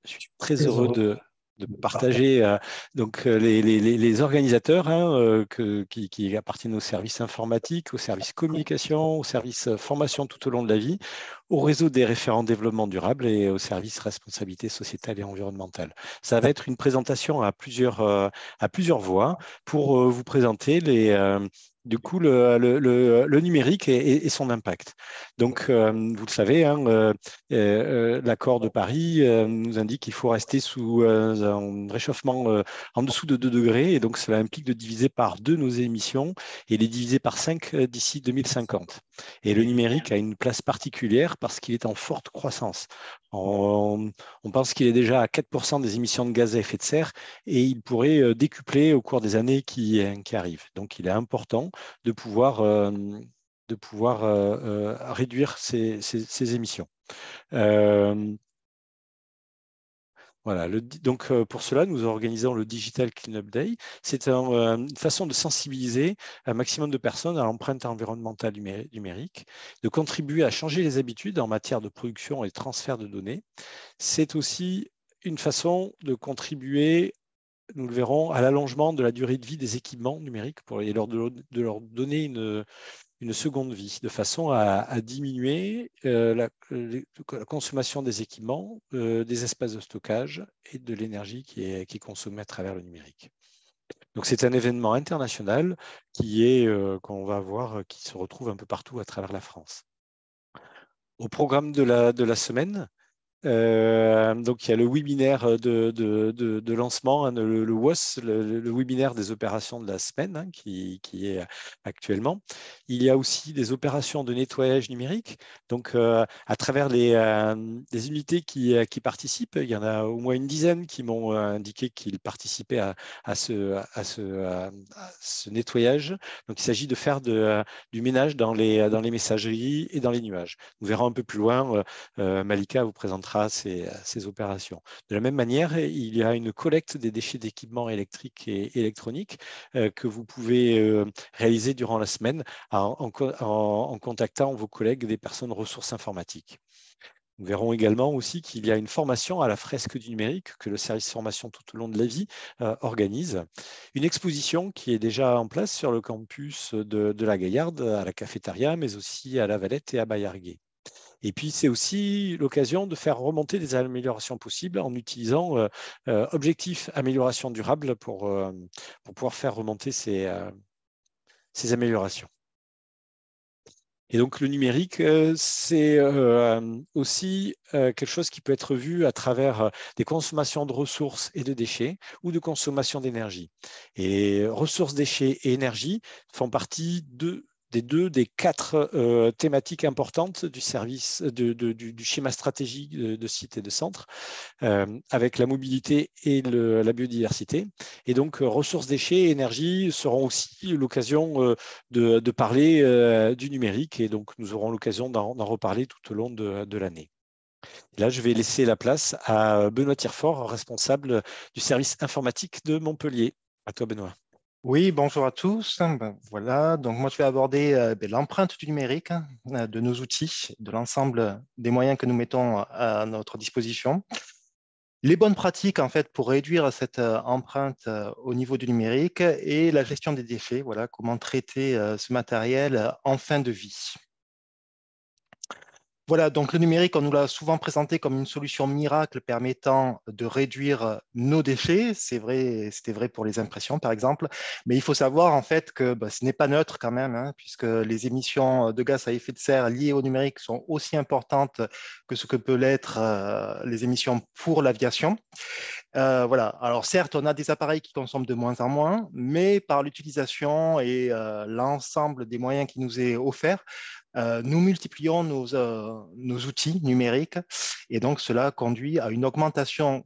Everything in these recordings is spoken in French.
Je suis très Très heureux heureux de de partager. partager donc, les organisateurs qui appartiennent aux services informatiques, aux services communication, aux services formation tout au long de la vie, au réseau des référents développement durable et au service responsabilité sociétale et environnementale. Ça va être une présentation à plusieurs voix pour vous présenter du coup, le numérique et son impact. Donc, vous le savez, hein, l'accord de Paris nous indique qu'il faut rester sous un réchauffement en dessous de 2 degrés. Et donc, cela implique de diviser par 2 nos émissions et les diviser par 5 d'ici 2050. Et le numérique a une place particulière parce qu'il est en forte croissance. On pense qu'il est déjà à 4% des émissions de gaz à effet de serre et il pourrait décupler au cours des années qui arrivent. Donc, il est important de pouvoir réduire ces émissions. Euh, voilà, donc pour cela, nous organisons le Digital Cleanup Day. C'est une façon de sensibiliser un maximum de personnes à l'empreinte environnementale numérique, de contribuer à changer les habitudes en matière de production et de transfert de données. C'est aussi une façon de contribuer, nous le verrons, à l'allongement de la durée de vie des équipements numériques et de leur donner une seconde vie, de façon à diminuer la consommation des équipements, des espaces de stockage et de l'énergie qui est consommée à travers le numérique. Donc c'est un événement international qu'on va voir, qui se retrouve un peu partout à travers la France. Au programme de la semaine, donc, il y a le webinaire de lancement, hein, le WOS, le webinaire des opérations de la semaine, hein, qui est actuellement. Il y a aussi des opérations de nettoyage numérique. Donc, à travers les unités qui participent, il y en a au moins une dizaine qui m'ont indiqué qu'ils participaient à ce nettoyage. Donc, il s'agit de faire du ménage dans les messageries et dans les nuages. Nous verrons un peu plus loin. Malika vous présentera ces opérations. De la même manière, il y a une collecte des déchets d'équipements électriques et électroniques que vous pouvez réaliser durant la semaine en contactant vos collègues des personnes ressources informatiques. Nous verrons également aussi qu'il y a une formation à la fresque du numérique que le service formation tout au long de la vie organise. Une exposition qui est déjà en place sur le campus de la Gaillarde, à la cafétéria, mais aussi à La Valette et à Baillarguet. Et puis, c'est aussi l'occasion de faire remonter des améliorations possibles en utilisant Objectif Amélioration Durable pour pouvoir faire remonter ces améliorations. Et donc, le numérique, c'est aussi quelque chose qui peut être vu à travers des consommations de ressources et de déchets ou de consommation d'énergie. Et ressources, déchets et énergie font partie des quatre thématiques importantes du service du schéma stratégique de site et de centre, avec la mobilité et la biodiversité. Et donc, ressources, déchets et énergie seront aussi l'occasion de parler du numérique. Et donc, nous aurons l'occasion d'en reparler tout au long de l'année. Là, je vais laisser la place à Benoît Tirefort, responsable du service informatique de Montpellier. À toi, Benoît. Oui, bonjour à tous. Ben, voilà, donc moi je vais aborder l'empreinte du numérique, hein, de nos outils, de l'ensemble des moyens que nous mettons à notre disposition. Les bonnes pratiques en fait pour réduire cette empreinte au niveau du numérique et la gestion des déchets. Voilà, comment traiter ce matériel en fin de vie. Voilà, donc le numérique, on nous l'a souvent présenté comme une solution miracle permettant de réduire nos déchets. C'est vrai, c'était vrai pour les impressions, par exemple. Mais il faut savoir en fait que ce n'est pas neutre quand même, hein, puisque les émissions de gaz à effet de serre liées au numérique sont aussi importantes que ce que peut l'être les émissions pour l'aviation. Voilà. Alors certes, on a des appareils qui consomment de moins en moins, mais par l'utilisation et l'ensemble des moyens qui nous est offert, nous multiplions nos outils numériques et donc cela conduit à une augmentation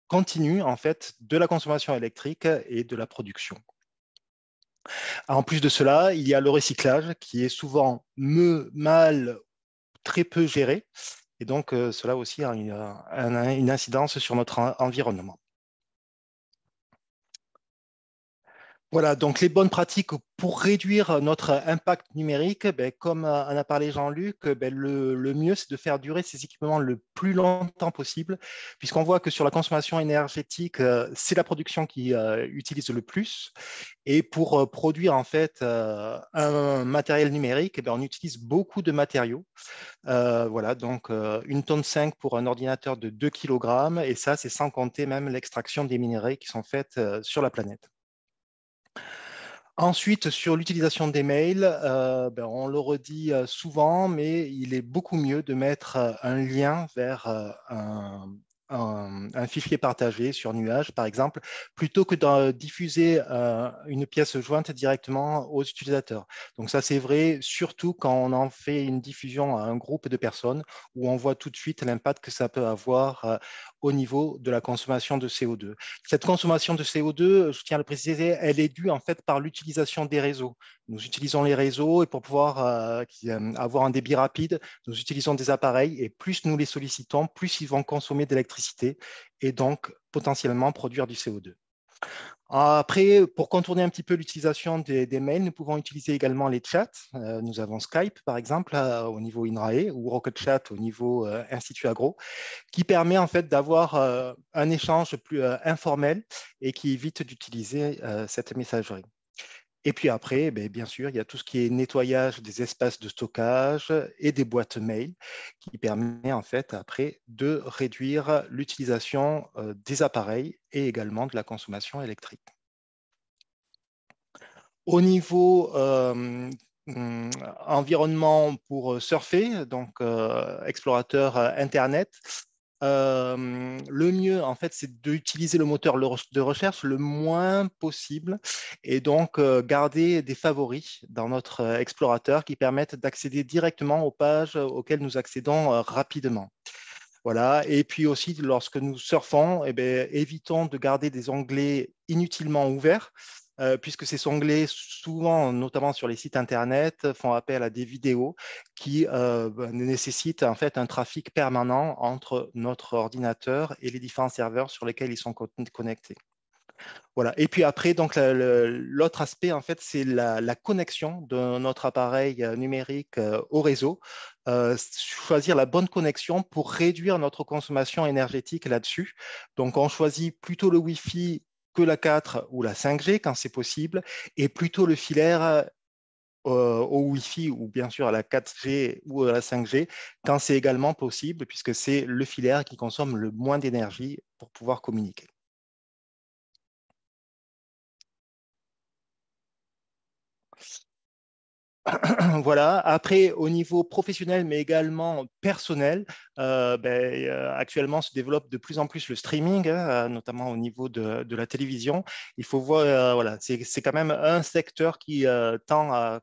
continue en fait de la consommation électrique et de la production. En plus de cela, il y a le recyclage qui est souvent mal, très peu géré et donc cela aussi a une incidence sur notre environnement. Voilà, donc les bonnes pratiques pour réduire notre impact numérique, ben, comme en a parlé Jean-Luc, ben, le mieux, c'est de faire durer ces équipements le plus longtemps possible, puisqu'on voit que sur la consommation énergétique, c'est la production qui utilise le plus. Et pour produire en fait un matériel numérique, eh ben, on utilise beaucoup de matériaux. Voilà, donc 1,5 tonne pour un ordinateur de 2 kg, et ça, c'est sans compter même l'extraction des minerais qui sont faites sur la planète. Ensuite, sur l'utilisation des mails, ben, on le redit souvent, mais il est beaucoup mieux de mettre un lien vers un fichier partagé sur nuage, par exemple, plutôt que de diffuser une pièce jointe directement aux utilisateurs. Donc ça, c'est vrai, surtout quand on en fait une diffusion à un groupe de personnes, où on voit tout de suite l'impact que ça peut avoir au niveau de la consommation de CO2. Cette consommation de CO2, je tiens à le préciser, elle est due en fait par l'utilisation des réseaux. Nous utilisons les réseaux et pour pouvoir avoir un débit rapide, nous utilisons des appareils et plus nous les sollicitons, plus ils vont consommer d'électricité et donc potentiellement produire du CO2. Après, pour contourner un petit peu l'utilisation des mails, nous pouvons utiliser également les chats. Nous avons Skype, par exemple, au niveau INRAE ou Rocket Chat au niveau Institut Agro, qui permet en fait d'avoir un échange plus informel et qui évite d'utiliser cette messagerie. Et puis après, bien sûr, il y a tout ce qui est nettoyage des espaces de stockage et des boîtes mail qui permet en fait après de réduire l'utilisation des appareils et également de la consommation électrique. Au niveau environnement pour surfer, donc explorateur Internet, le mieux, en fait, c'est d'utiliser le moteur de recherche le moins possible et donc garder des favoris dans notre explorateur qui permettent d'accéder directement aux pages auxquelles nous accédons rapidement. Voilà. Et puis aussi, lorsque nous surfons, eh bien, évitons de garder des onglets inutilement ouverts, puisque ces onglets, souvent, notamment sur les sites Internet, font appel à des vidéos qui nécessitent en fait un trafic permanent entre notre ordinateur et les différents serveurs sur lesquels ils sont connectés. Voilà. Et puis après, donc l'autre aspect, en fait, c'est la connexion de notre appareil numérique au réseau. Choisir la bonne connexion pour réduire notre consommation énergétique là-dessus. Donc, on choisit plutôt le Wi-Fi que la 4 ou la 5G quand c'est possible, et plutôt le filaire au Wi-Fi ou bien sûr à la 4G ou à la 5G quand c'est également possible, puisque c'est le filaire qui consomme le moins d'énergie pour pouvoir communiquer. Voilà. Après, au niveau professionnel, mais également personnel, actuellement se développe de plus en plus le streaming, hein, notamment au niveau de la télévision. Il faut voir, voilà, c'est quand même un secteur qui tend à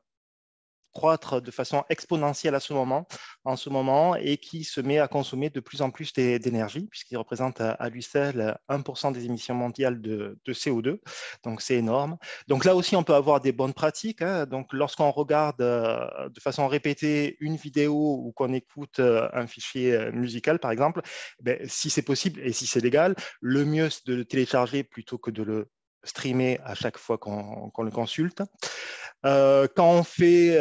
croître de façon exponentielle en ce moment, et qui se met à consommer de plus en plus d'énergie, puisqu'il représente à lui seul 1% des émissions mondiales de CO2. Donc, c'est énorme. Donc, là aussi, on peut avoir des bonnes pratiques, hein. Donc, lorsqu'on regarde de façon répétée une vidéo ou qu'on écoute un fichier musical, par exemple, si c'est possible et si c'est légal, le mieux, c'est de le télécharger plutôt que de le streamer à chaque fois qu'on le consulte. Quand on fait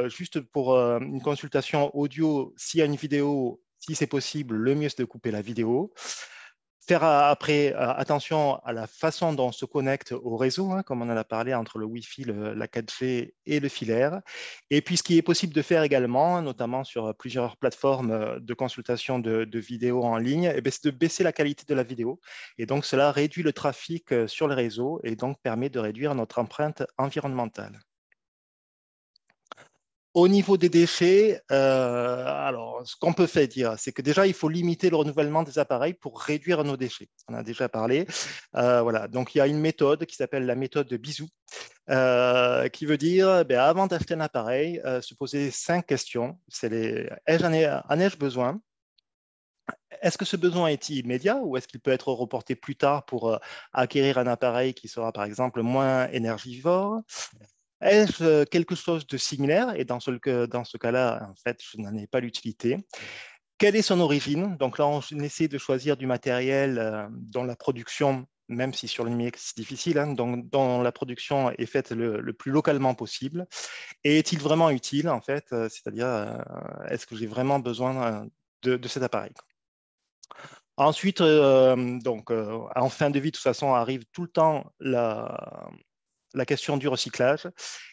juste pour une consultation audio, s'il y a une vidéo, si c'est possible, le mieux c'est de couper la vidéo. Faire après attention à la façon dont on se connecte au réseau, hein, comme on en a parlé entre le Wi-Fi, la 4G et le filaire. Et puis, ce qui est possible de faire également, notamment sur plusieurs plateformes de consultation de vidéos en ligne, c'est de baisser la qualité de la vidéo. Et donc, cela réduit le trafic sur le réseau et donc permet de réduire notre empreinte environnementale. Au niveau des déchets, alors ce qu'on peut faire dire, c'est que déjà, il faut limiter le renouvellement des appareils pour réduire nos déchets. On a déjà parlé. Voilà. Donc, il y a une méthode qui s'appelle la méthode de Bisou, qui veut dire, avant d'acheter un appareil, se poser 5 questions. C'est en ai-je besoin? Est-ce que ce besoin est immédiat ou est-ce qu'il peut être reporté plus tard pour acquérir un appareil qui sera, par exemple, moins énergivore? Est-ce quelque chose de similaire? Et dans ce cas-là, en fait, je n'en ai pas l'utilité. Quelle est son origine? Donc là, on essaie de choisir du matériel dont la production même si sur le numérique c'est difficile, hein, dont la production est faite le plus localement possible. Et est-il vraiment utile, en fait, c'est-à-dire, est-ce que j'ai vraiment besoin de cet appareil? Ensuite, en fin de vie, de toute façon, arrive tout le temps la question du recyclage.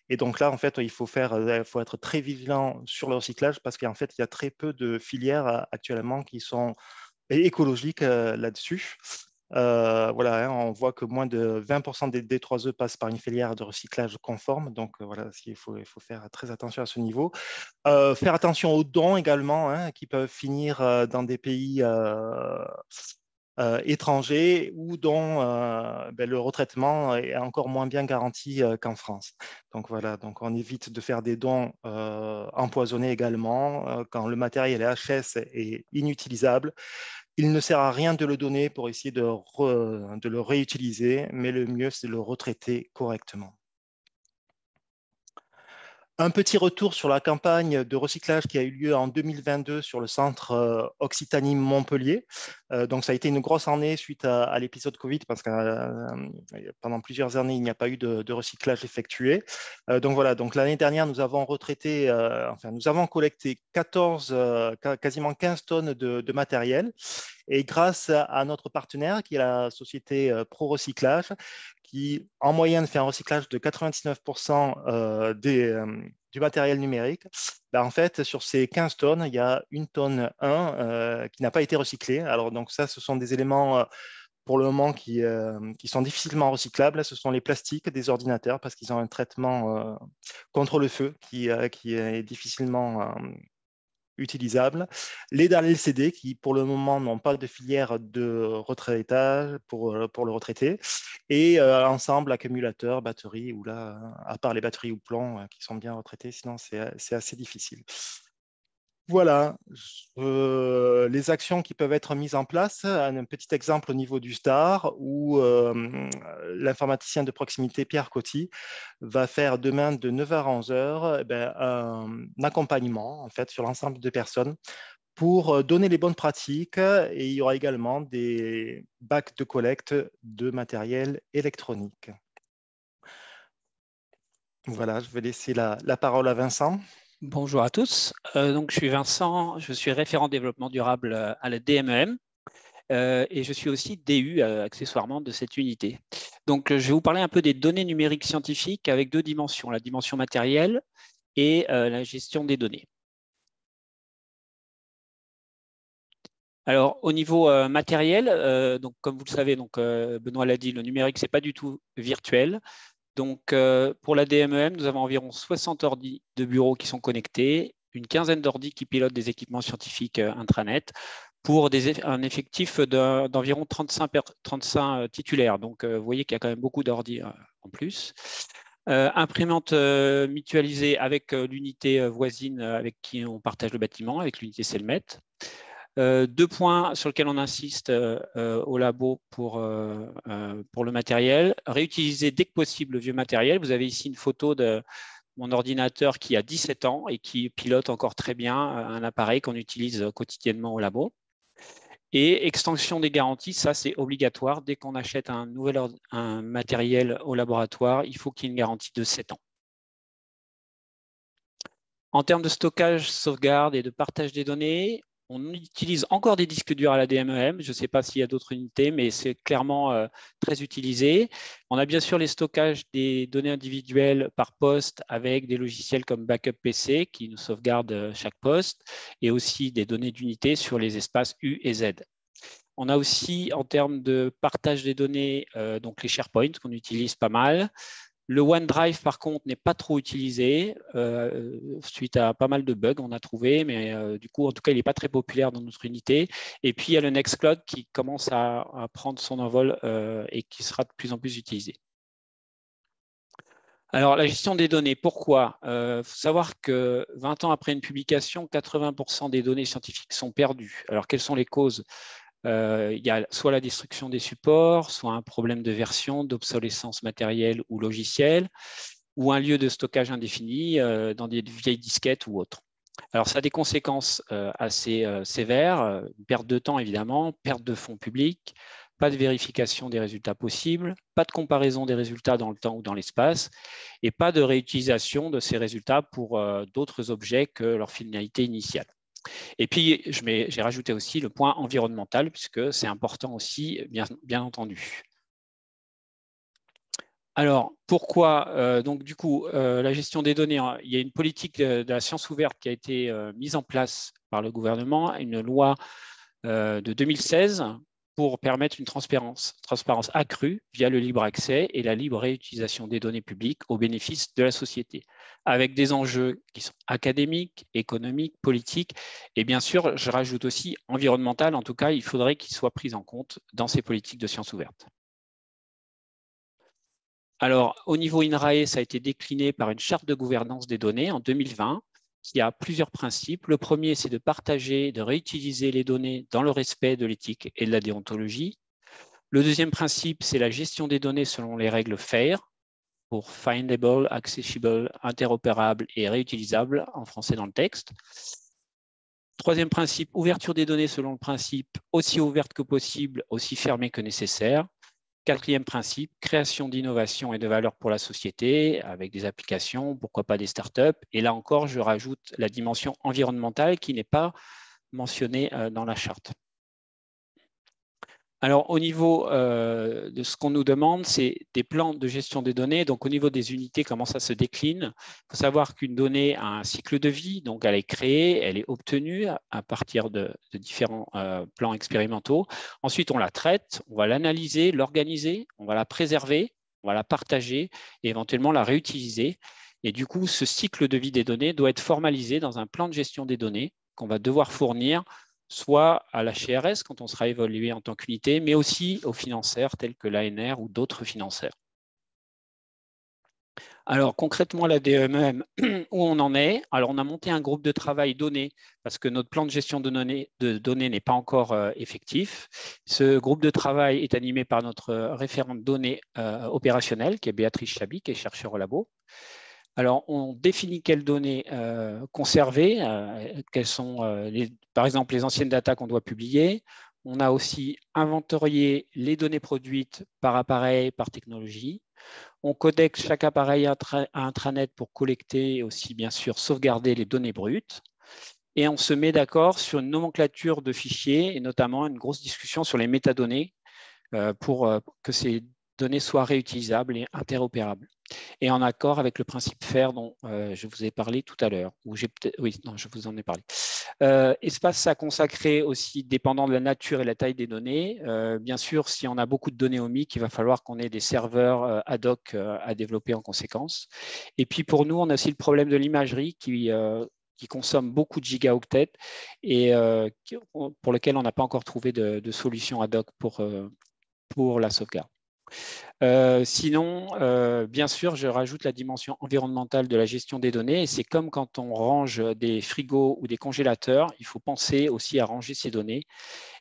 Et donc là, en fait, il faut être très vigilant sur le recyclage parce qu'en fait, il y a très peu de filières actuellement qui sont écologiques là-dessus. Voilà, hein, on voit que moins de 20% des D3E passent par une filière de recyclage conforme. Donc voilà, il faut faire très attention à ce niveau. Faire attention aux dons également, hein, qui peuvent finir dans des pays étrangers ou dont le retraitement est encore moins bien garanti qu'en France. Donc voilà, donc on évite de faire des dons empoisonnés également. Quand le matériel HS est inutilisable, il ne sert à rien de le donner pour essayer de le réutiliser, mais le mieux, c'est de le retraiter correctement. Un petit retour sur la campagne de recyclage qui a eu lieu en 2022 sur le centre Occitanie-Montpellier. Donc, ça a été une grosse année suite à l'épisode Covid parce que pendant plusieurs années, il n'y a pas eu de recyclage effectué. Donc, voilà. Donc, l'année dernière, nous avons nous avons collecté quasiment 15 tonnes de matériel. Et grâce à notre partenaire, qui est la société Pro Recyclage, qui en moyenne fait un recyclage de 99% du matériel numérique, en fait, sur ces 15 tonnes, il y a une tonne 1 qui n'a pas été recyclée. Alors, donc ça, ce sont des éléments pour le moment qui sont difficilement recyclables. Ce sont les plastiques des ordinateurs parce qu'ils ont un traitement contre le feu qui est difficilement utilisables, les dalles LCD qui pour le moment n'ont pas de filière de retraitage pour le retraiter, et ensemble accumulateurs, batteries, où là, à part les batteries ou plomb qui sont bien retraités, sinon c'est assez difficile. Voilà, les actions qui peuvent être mises en place. Un petit exemple au niveau du STAR où l'informaticien de proximité Pierre Coty va faire demain de 9h à 11h un accompagnement en fait, sur l'ensemble des personnes pour donner les bonnes pratiques. Et il y aura également des bacs de collecte de matériel électronique. Voilà, je vais laisser la parole à Vincent. Bonjour à tous. Donc, je suis Vincent, je suis référent développement durable à la DMEM et je suis aussi DU accessoirement de cette unité. Donc, je vais vous parler un peu des données numériques scientifiques avec deux dimensions, la dimension matérielle et la gestion des données. Alors, au niveau matériel, donc, comme vous le savez, donc, Benoît l'a dit, le numérique, ce n'est pas du tout virtuel. Donc, pour la DMEM, nous avons environ 60 ordis de bureaux qui sont connectés, une quinzaine d'ordis qui pilotent des équipements scientifiques intranet pour un effectif d'environ 35 titulaires. Donc, vous voyez qu'il y a quand même beaucoup d'ordis en plus. Imprimante mutualisée avec l'unité voisine avec qui on partage le bâtiment, avec l'unité Selmet. Deux points sur lesquels on insiste au labo pour le matériel. Réutiliser dès que possible le vieux matériel. Vous avez ici une photo de mon ordinateur qui a 17 ans et qui pilote encore très bien un appareil qu'on utilise quotidiennement au labo. Et extension des garanties, ça c'est obligatoire. Dès qu'on achète un matériel au laboratoire, il faut qu'il y ait une garantie de 7 ans. En termes de stockage, sauvegarde et de partage des données, on utilise encore des disques durs à la DMEM. Je ne sais pas s'il y a d'autres unités, mais c'est clairement très utilisé. On a bien sûr les stockages des données individuelles par poste avec des logiciels comme Backup PC qui nous sauvegardent chaque poste et aussi des données d'unité sur les espaces U et Z. On a aussi, en termes de partage des données, donc les SharePoint qu'on utilise pas mal. Le OneDrive, par contre, n'est pas trop utilisé suite à pas mal de bugs on a trouvé, mais du coup, en tout cas, il n'est pas très populaire dans notre unité. Et puis, il y a le Nextcloud qui commence à prendre son envol et qui sera de plus en plus utilisé. Alors, la gestion des données, pourquoi ? Faut savoir que 20 ans après une publication, 80% des données scientifiques sont perdues. Alors, quelles sont les causes ? Il y a soit la destruction des supports, soit un problème de version, d'obsolescence matérielle ou logicielle, ou un lieu de stockage indéfini dans des vieilles disquettes ou autres. Alors, ça a des conséquences assez sévères, perte de temps évidemment, perte de fonds publics, pas de vérification des résultats possibles, pas de comparaison des résultats dans le temps ou dans l'espace, et pas de réutilisation de ces résultats pour d'autres objets que leur finalité initiale. Et puis, j'ai rajouté aussi le point environnemental, puisque c'est important aussi, bien entendu. Alors, pourquoi donc du coup, la gestion des données, il y a une politique de la science ouverte qui a été mise en place par le gouvernement, une loi de 2016 pour permettre une transparence accrue via le libre accès et la libre réutilisation des données publiques au bénéfice de la société, avec des enjeux qui sont académiques, économiques, politiques, et bien sûr, je rajoute aussi environnemental. En tout cas, il faudrait qu'ils soient pris en compte dans ces politiques de science ouverte. Alors, au niveau INRAE, ça a été décliné par une charte de gouvernance des données en 2020 qui a plusieurs principes. Le premier, c'est de partager, de réutiliser les données dans le respect de l'éthique et de la déontologie. Le deuxième principe, c'est la gestion des données selon les règles FAIR, pour Findable, Accessible, Interopérable et Réutilisable, en français dans le texte. Troisième principe, ouverture des données selon le principe aussi ouverte que possible, aussi fermée que nécessaire. Quatrième principe, création d'innovation et de valeur pour la société avec des applications, pourquoi pas des startups. Et là encore, je rajoute la dimension environnementale qui n'est pas mentionnée dans la charte. Alors, au niveau de ce qu'on nous demande, c'est des plans de gestion des données. Donc, au niveau des unités, comment ça se décline? Il faut savoir qu'une donnée a un cycle de vie. Donc, elle est créée, elle est obtenue à partir de différents plans expérimentaux. Ensuite, on la traite, on va l'analyser, l'organiser, on va la préserver, on va la partager et éventuellement la réutiliser. Et du coup, ce cycle de vie des données doit être formalisé dans un plan de gestion des données qu'on va devoir fournir soit à la CRS quand on sera évalué en tant qu'unité, mais aussi aux financeurs tels que l'ANR ou d'autres financeurs. Alors concrètement, la DMEM, où on en est? Alors on a monté un groupe de travail données parce que notre plan de gestion de données n'est pas encore effectif. Ce groupe de travail est animé par notre référente données opérationnelle, qui est Béatrice Chabi, qui est chercheur au labo. Alors, on définit quelles données conserver, quelles sont, par exemple, les anciennes data qu'on doit publier. On a aussi inventorié les données produites par appareil, par technologie. On connecte chaque appareil à intranet pour collecter et aussi, bien sûr, sauvegarder les données brutes. Et on se met d'accord sur une nomenclature de fichiers et notamment une grosse discussion sur les métadonnées pour que ces données soient réutilisables et interopérables. Et en accord avec le principe FAIR dont je vous ai parlé tout à l'heure. Oui, non, je vous en ai parlé. Espace à consacrer aussi dépendant de la nature et la taille des données. Bien sûr, si on a beaucoup de données OMIC, il va falloir qu'on ait des serveurs ad hoc à développer en conséquence. Et puis pour nous, on a aussi le problème de l'imagerie qui consomme beaucoup de gigaoctets et pour lequel on n'a pas encore trouvé de solution ad hoc pour la sauvegarde. Sinon, bien sûr, je rajoute la dimension environnementale de la gestion des données. Et c'est comme quand on range des frigos ou des congélateurs, il faut penser aussi à ranger ces données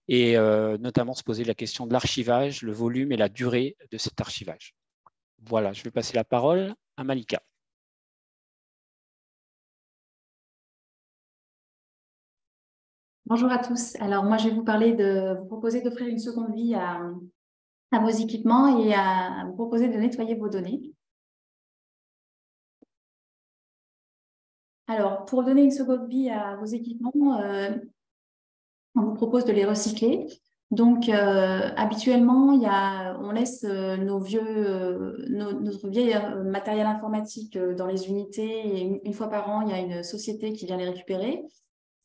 et notamment se poser la question de l'archivage, le volume et la durée de cet archivage. Voilà, je vais passer la parole à Malika. Bonjour à tous. Alors moi, je vais vous proposer d'offrir une seconde vie à vos équipements et à vous proposer de nettoyer vos données. Alors, pour donner une seconde vie à vos équipements, on vous propose de les recycler. Donc, habituellement, on laisse notre vieil matériel informatique dans les unités et une fois par an, il y a une société qui vient les récupérer.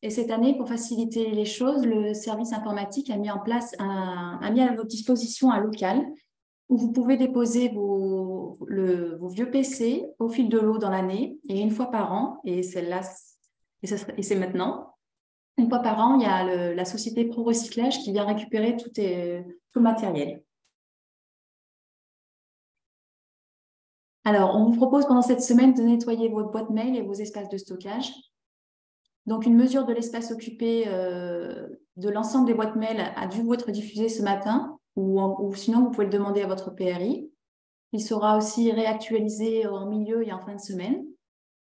Et cette année, pour faciliter les choses, le service informatique a mis à votre disposition un local où vous pouvez déposer vos vieux PC au fil de l'eau dans l'année et une fois par an, et c'est maintenant, une fois par an, il y a la société Pro Recyclage qui vient récupérer tout le matériel. Alors, on vous propose pendant cette semaine de nettoyer votre boîte mail et vos espaces de stockage. Donc, une mesure de l'espace occupé de l'ensemble des boîtes mail a dû vous être diffusée ce matin, ou sinon, vous pouvez le demander à votre PRI. Il sera aussi réactualisé en milieu et en fin de semaine.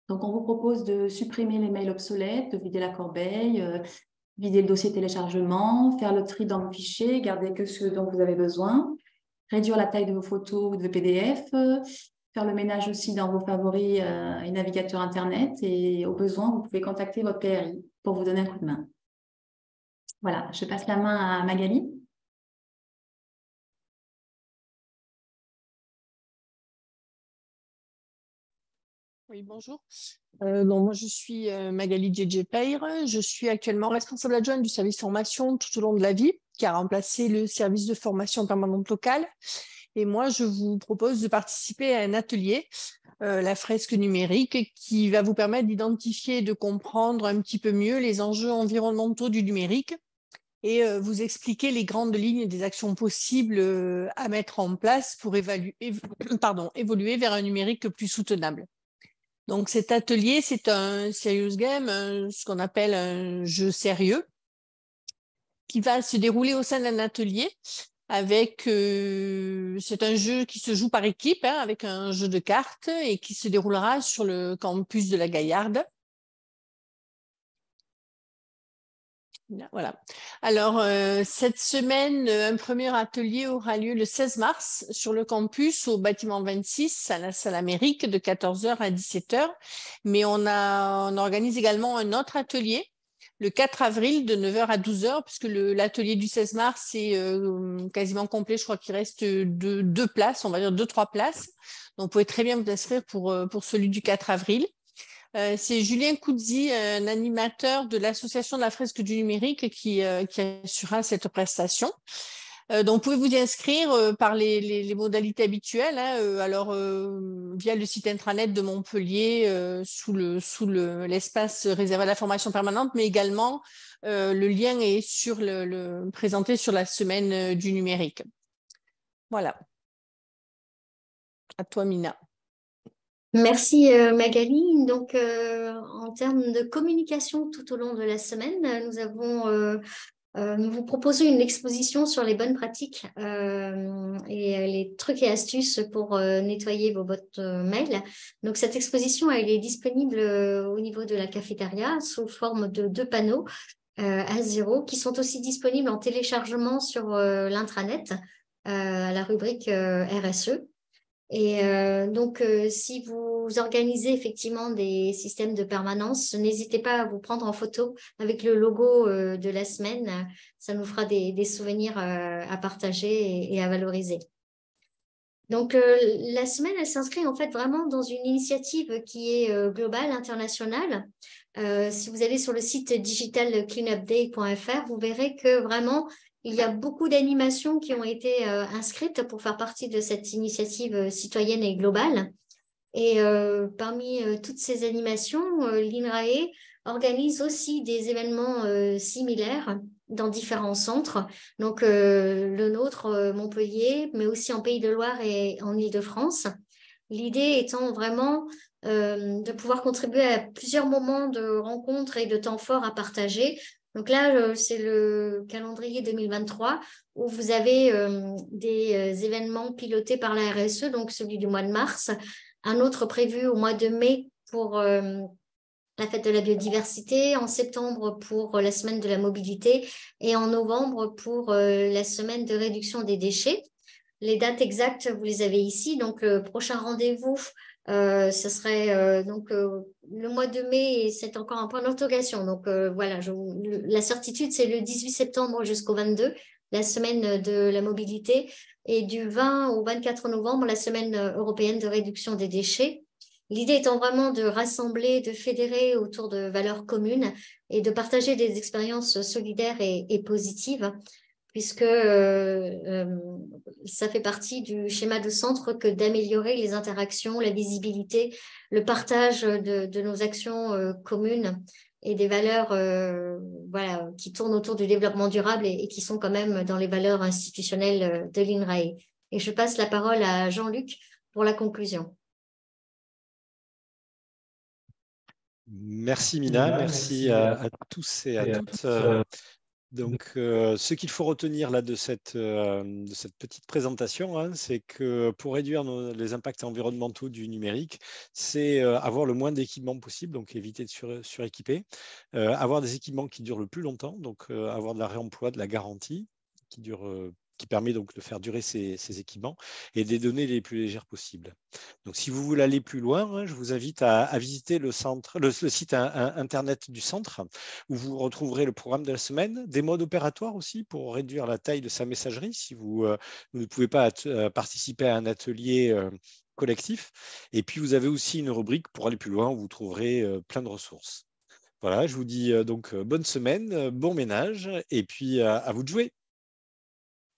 Donc, on vous propose de supprimer les mails obsolètes, de vider la corbeille, vider le dossier téléchargement, faire le tri dans vos fichiers, garder que ceux dont vous avez besoin, réduire la taille de vos photos ou de vos PDF, faire le ménage aussi dans vos favoris et navigateurs Internet. Et au besoin, vous pouvez contacter votre PRI pour vous donner un coup de main. Voilà, je passe la main à Magali. Oui, bonjour. Donc, moi, je suis Magali Djedjepeyre. Je suis actuellement responsable adjointe du service formation tout au long de la vie, qui a remplacé le service de formation permanente locale. Et moi, je vous propose de participer à un atelier, la fresque numérique, qui va vous permettre d'identifier et de comprendre un petit peu mieux les enjeux environnementaux du numérique et vous expliquer les grandes lignes des actions possibles à mettre en place pour évoluer vers un numérique plus soutenable. Donc, cet atelier, c'est un serious game, ce qu'on appelle un jeu sérieux, qui va se dérouler au sein d'un atelier avec, c'est un jeu qui se joue par équipe, hein, avec un jeu de cartes et qui se déroulera sur le campus de la Gaillarde. Voilà. Alors, cette semaine, un premier atelier aura lieu le 16 mars sur le campus au bâtiment 26 à la salle Amérique de 14h à 17h. Mais on organise également un autre atelier le 4 avril de 9h à 12h, puisque l'atelier du 16 mars est quasiment complet. Je crois qu'il reste deux places, on va dire 2-3 places. Donc, vous pouvez très bien vous inscrire pour celui du 4 avril. C'est Julien Couzzi, un animateur de l'association de la fresque du numérique qui assurera cette prestation. Donc, vous pouvez vous y inscrire par les modalités habituelles, hein, via le site intranet de Montpellier sous l'espace réservé à la formation permanente, mais également le lien est présenté sur la semaine du numérique. Voilà. À toi, Mina. Merci Magali. Donc, en termes de communication tout au long de la semaine, nous vous proposons une exposition sur les bonnes pratiques et les trucs et astuces pour nettoyer vos boîtes mail. Donc, cette exposition, elle est disponible au niveau de la cafétéria sous forme de 2 panneaux A0 qui sont aussi disponibles en téléchargement sur l'intranet à la rubrique RSE. Et donc, si vous organisez effectivement des systèmes de permanence, n'hésitez pas à vous prendre en photo avec le logo de la semaine. Ça nous fera des souvenirs à partager et à valoriser. Donc, la semaine, elle s'inscrit en fait vraiment dans une initiative qui est globale, internationale. Si vous allez sur le site digitalcleanupday.fr, vous verrez que vraiment, il y a beaucoup d'animations qui ont été inscrites pour faire partie de cette initiative citoyenne et globale. Et parmi toutes ces animations, l'INRAE organise aussi des événements similaires dans différents centres. Donc, le nôtre, Montpellier, mais aussi en Pays de Loire et en Île-de-France. L'idée étant vraiment de pouvoir contribuer à plusieurs moments de rencontres et de temps forts à partager. Donc là, c'est le calendrier 2023 où vous avez des événements pilotés par la RSE, donc celui du mois de mars, un autre prévu au mois de mai pour la fête de la biodiversité, en septembre pour la semaine de la mobilité et en novembre pour la semaine de réduction des déchets. Les dates exactes, vous les avez ici. Donc, le prochain rendez-vous, ce serait le mois de mai et c'est encore un point d'interrogation. Donc, voilà, la certitude, c'est le 18 septembre jusqu'au 22, la semaine de la mobilité, et du 20 au 24 novembre, la semaine européenne de réduction des déchets. L'idée étant vraiment de rassembler, de fédérer autour de valeurs communes et de partager des expériences solidaires et positives, puisque ça fait partie du schéma de centre que d'améliorer les interactions, la visibilité, le partage de nos actions communes et des valeurs qui tournent autour du développement durable et qui sont quand même dans les valeurs institutionnelles de l'INRAE. Et je passe la parole à Jean-Luc pour la conclusion. Merci Mina, merci à tous et à toutes Donc, ce qu'il faut retenir là de cette petite présentation, hein, c'est que pour réduire les impacts environnementaux du numérique, c'est avoir le moins d'équipements possible, donc éviter de suréquiper, avoir des équipements qui durent le plus longtemps, donc avoir de la réemploi, de la garantie qui permet donc de faire durer ces équipements et des données les plus légères possibles. Donc, si vous voulez aller plus loin, hein, je vous invite à visiter le site internet du centre où vous retrouverez le programme de la semaine, des modes opératoires aussi pour réduire la taille de sa messagerie si vous ne pouvez pas participer à un atelier collectif. Et puis, vous avez aussi une rubrique pour aller plus loin où vous trouverez plein de ressources. Voilà, je vous dis donc bonne semaine, bon ménage et puis à vous de jouer.